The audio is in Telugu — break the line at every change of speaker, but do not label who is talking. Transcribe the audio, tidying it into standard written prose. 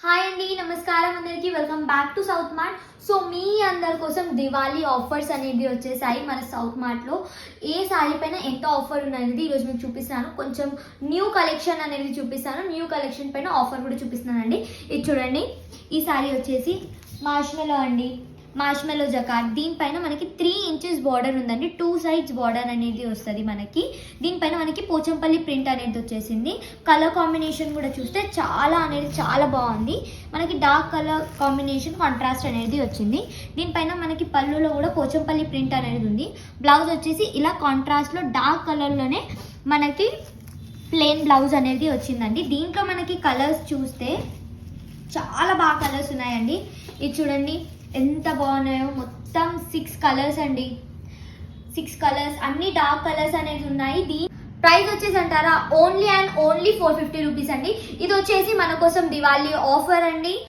హాయ్ అండి, నమస్కారం అందరికీ. Welcome back to South Mart. So మీ అందరి కోసం దివాళీ ఆఫర్స్ అనేది వచ్చేసాయి మన సౌత్ మార్ట్లో. ఏ శారీ పైన ఎంత ఆఫర్ ఉన్నది ఈరోజు మీకు చూపిస్తాను. కొంచెం న్యూ కలెక్షన్ అనేది చూపిస్తాను. న్యూ కలెక్షన్ పైన ఆఫర్ కూడా చూపిస్తున్నానండి. ఇది చూడండి, ఈ శారీ వచ్చేసి మార్ష్మెలో అండి, మార్ష్మెలో జకార్డ్. దీనిపైన మనకి 3 ఇంచెస్ బార్డర్ ఉందండి. 2 సైడ్స్ బార్డర్ అనేది వస్తుంది మనకి. దీనిపైన మనకి పోచంపల్లి ప్రింట్ అనేది వచ్చేసింది. కలర్ కాంబినేషన్ కూడా చూస్తే చాలా బాగుంది. మనకి డార్క్ కలర్ కాంబినేషన్ కాంట్రాస్ట్ అనేది వచ్చింది. దీనిపైన మనకి పళ్ళులో కూడా పోచంపల్లి ప్రింట్ అనేది ఉంది. బ్లౌజ్ వచ్చేసి ఇలా కాంట్రాస్ట్లో డార్క్ కలర్లోనే మనకి ప్లెయిన్ బ్లౌజ్ అనేది వచ్చిందండి. దీంట్లో మనకి కలర్స్ చూస్తే చాలా బాగా కలర్స్ ఉన్నాయండి. ఇది చూడండి ఎంత బాగున్నాయో. మొత్తం 6 కలర్స్ అండి, 6 కలర్స్, అన్ని డార్క్ కలర్స్ అనేది ఉన్నాయి. దీని ప్రైస్ వచ్చేసి అంటారా, ఓన్లీ 450 రూపీస్ అండి. ఇది వచ్చేసి మన కోసం దివాళీ ఆఫర్ అండి.